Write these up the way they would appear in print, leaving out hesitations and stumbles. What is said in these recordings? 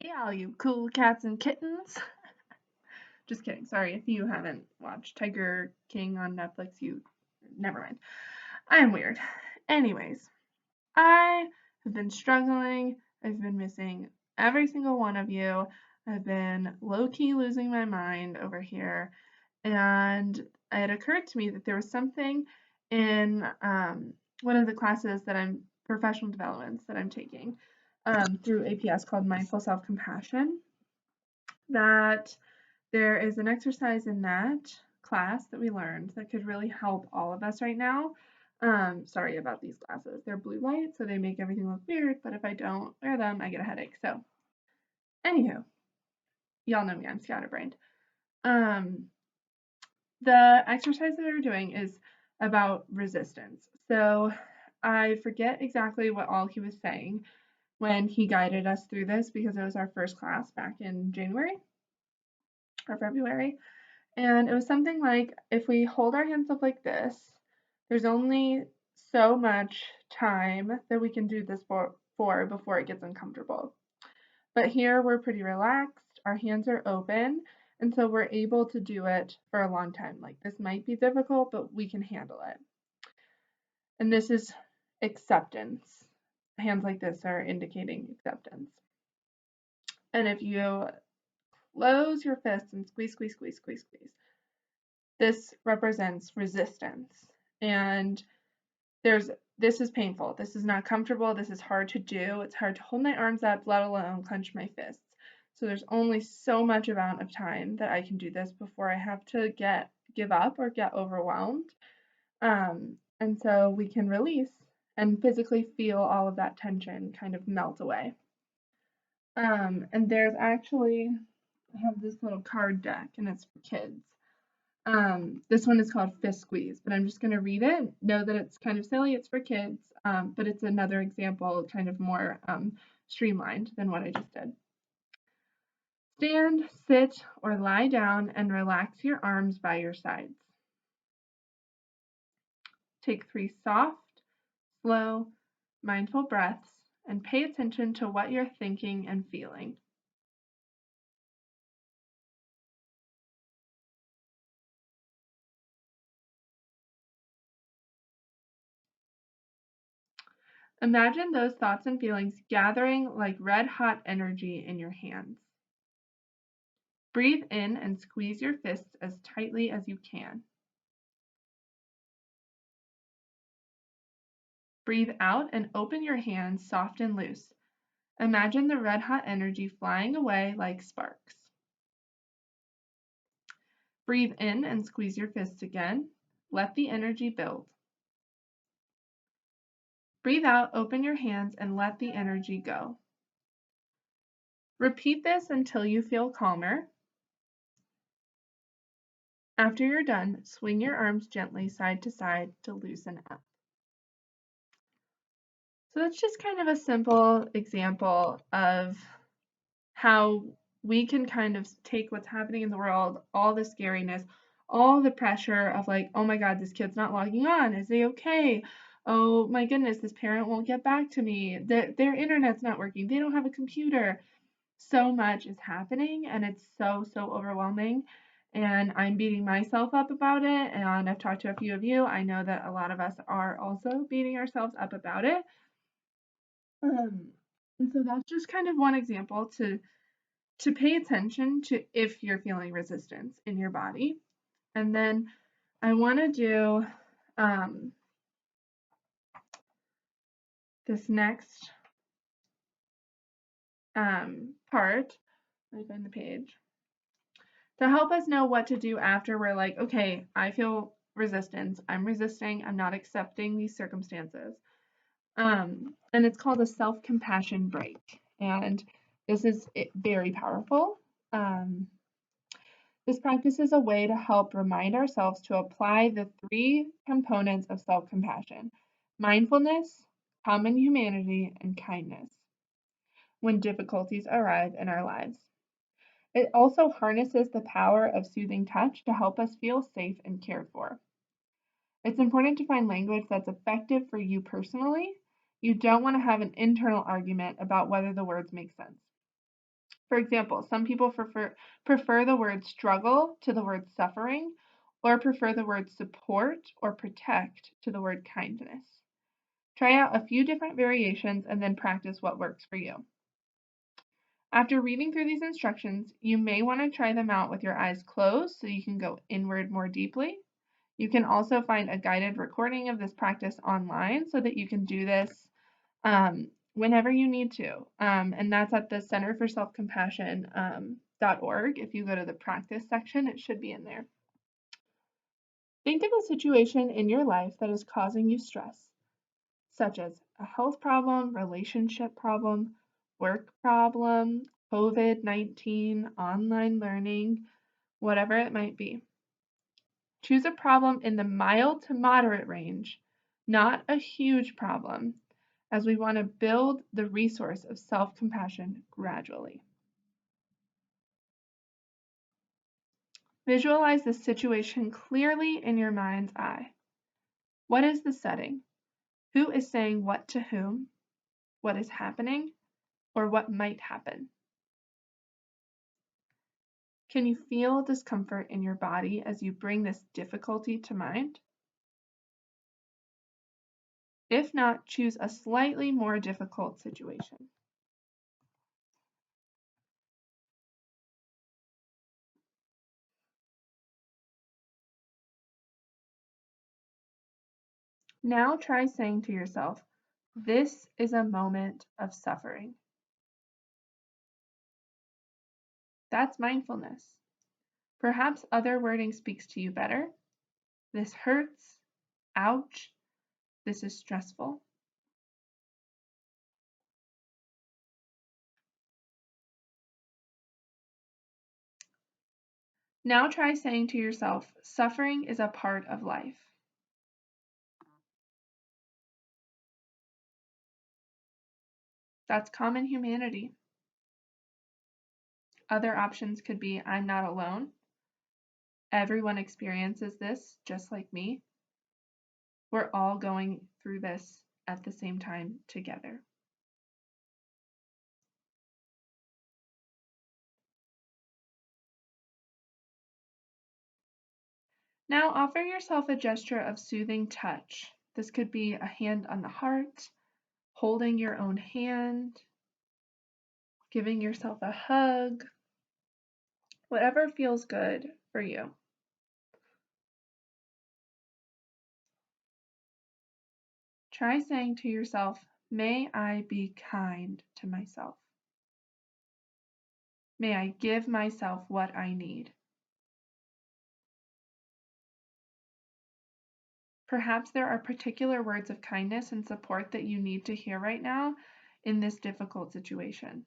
Hey, all you cool cats and kittens. Just kidding. Sorry if you haven't watched Tiger King on Netflix. Never mind. I'm weird. Anyways, I have been struggling. I've been missing every single one of you. I've been low key losing my mind over here. And it occurred to me that there was something in one of the classes that I'm professional developments that I'm taking through APS called Mindful Self Compassion. That there is an exercise in that class that we learned that could really help all of us right now. Sorry about these glasses. They're blue light, so they make everything look weird, but if I don't wear them, I get a headache. So, anywho, y'all know me, I'm scatterbrained. Um, the exercise that we were doing is about resistance. So, I forget exactly what all he was saying when he guided us through this because it was our first class back in January or February. And it was something like if we hold our hands up like this, there's only so much time that we can do this for before it gets uncomfortable. But here we're pretty relaxed, our hands are open, and so we're able to do it for a long time. Like this might be difficult, but we can handle it. And this is acceptance. Hands like this are indicating acceptance. And if you close your fists and squeeze, squeeze, squeeze, squeeze, squeeze, this represents resistance. And this is painful. This is not comfortable. This is hard to do. It's hard to hold my arms up, let alone clench my fists. So there's only so much amount of time that I can do this before I have to give up or get overwhelmed. And so we can release and physically feel all of that tension kind of melt away. And there's actually, I have this little card deck and it's for kids. This one is called Fist Squeeze, but I'm just going to read it. Know that it's kind of silly, it's for kids, but it's another example, kind of more streamlined than what I just did. Stand, sit, or lie down and relax your arms by your sides. Take 3 soft, slow, mindful breaths and pay attention to what you're thinking and feeling. Imagine those thoughts and feelings gathering like red-hot energy in your hands. Breathe in and squeeze your fists as tightly as you can. Breathe out and open your hands soft and loose. Imagine the red-hot energy flying away like sparks. Breathe in and squeeze your fists again. Let the energy build. Breathe out, open your hands, and let the energy go. Repeat this until you feel calmer. After you're done, swing your arms gently side to side to loosen up. So that's just kind of a simple example of how we can kind of take what's happening in the world, all the scariness, all the pressure of like, oh my God, this kid's not logging on. Is they okay? Oh my goodness, this parent won't get back to me. Their internet's not working. They don't have a computer. So much is happening and it's so, so overwhelming. And I'm beating myself up about it. And I've talked to a few of you. I know that a lot of us are also beating ourselves up about it. And so that's just kind of one example to pay attention to if you're feeling resistance in your body. And then I want to do this next part. Let me find the page. To help us know what to do after we're like, okay, I feel resistance. I'm resisting. I'm not accepting these circumstances. And it's called a self-compassion break. And this is very powerful. This practice is a way to help remind ourselves to apply the 3 components of self-compassion: mindfulness, common humanity, and kindness when difficulties arrive in our lives. It also harnesses the power of soothing touch to help us feel safe and cared for. It's important to find language that's effective for you personally. You don't want to have an internal argument about whether the words make sense. For example, some people prefer the word struggle to the word suffering, or prefer the word support or protect to the word kindness. Try out a few different variations and then practice what works for you. After reading through these instructions, you may want to try them out with your eyes closed so you can go inward more deeply. You can also find a guided recording of this practice online so that you can do this whenever you need to. And that's at the Center for Self-Compassion.org. If you go to the practice section, it should be in there. Think of a situation in your life that is causing you stress, such as a health problem, relationship problem, work problem, COVID-19, online learning, whatever it might be. Choose a problem in the mild to moderate range, not a huge problem, as we want to build the resource of self-compassion gradually. Visualize the situation clearly in your mind's eye. What is the setting? Who is saying what to whom? What is happening? Or what might happen? Can you feel discomfort in your body as you bring this difficulty to mind? If not, choose a slightly more difficult situation. Now try saying to yourself, this is a moment of suffering. That's mindfulness. Perhaps other wording speaks to you better. This hurts. Ouch. This is stressful. Now try saying to yourself, suffering is a part of life. That's common humanity. Other options could be, I'm not alone. Everyone experiences this just like me. We're all going through this at the same time together. Now offer yourself a gesture of soothing touch. This could be a hand on the heart, holding your own hand, giving yourself a hug, whatever feels good for you. Try saying to yourself, may I be kind to myself. May I give myself what I need. Perhaps there are particular words of kindness and support that you need to hear right now in this difficult situation.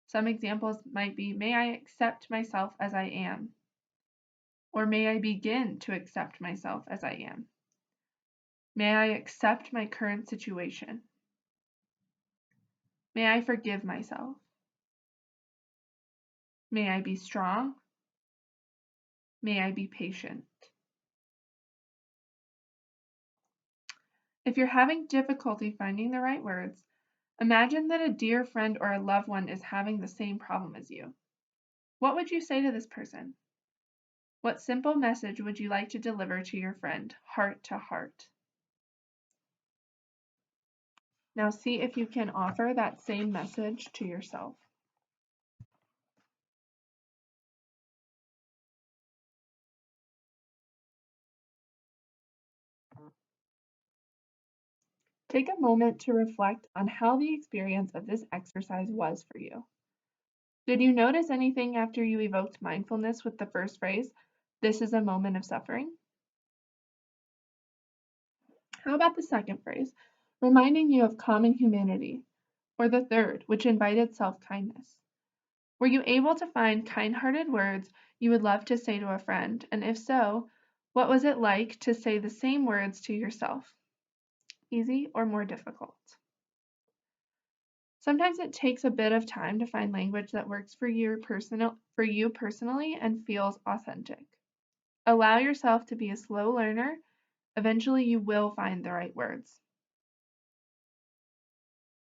Some examples might be, may I accept myself as I am, or may I begin to accept myself as I am. May I accept my current situation. May I forgive myself. May I be strong. May I be patient. If you're having difficulty finding the right words, imagine that a dear friend or a loved one is having the same problem as you. What would you say to this person? What simple message would you like to deliver to your friend, heart to heart? Now see if you can offer that same message to yourself. Take a moment to reflect on how the experience of this exercise was for you. Did you notice anything after you evoked mindfulness with the first phrase, this is a moment of suffering? How about the second phrase, reminding you of common humanity, or the third, which invited self-kindness? Were you able to find kind-hearted words you would love to say to a friend, and if so, what was it like to say the same words to yourself? Easy or more difficult? Sometimes it takes a bit of time to find language that works for you personally and feels authentic. Allow yourself to be a slow learner. Eventually you will find the right words.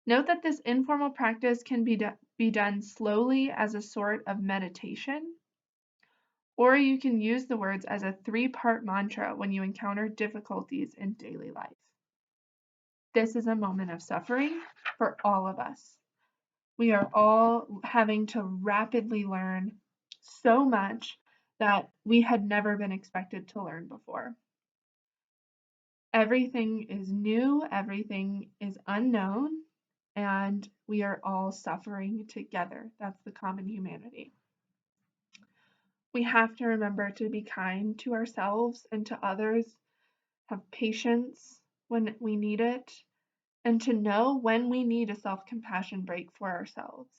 Note that this informal practice can be be done slowly as a sort of meditation, or you can use the words as a 3-part mantra when you encounter difficulties in daily life. This is a moment of suffering for all of us. We are all having to rapidly learn so much that we had never been expected to learn before. Everything is new, everything is unknown, and we are all suffering together. That's the common humanity. We have to remember to be kind to ourselves and to others, have patience when we need it, and to know when we need a self-compassion break for ourselves.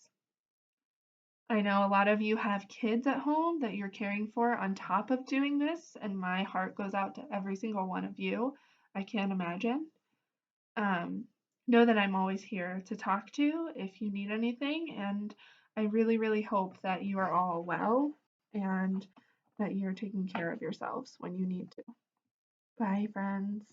I know a lot of you have kids at home that you're caring for on top of doing this, and my heart goes out to every single one of you. I can't imagine. Know that I'm always here to talk to if you need anything, and I really, really hope that you are all well and that you're taking care of yourselves when you need to. Bye, friends.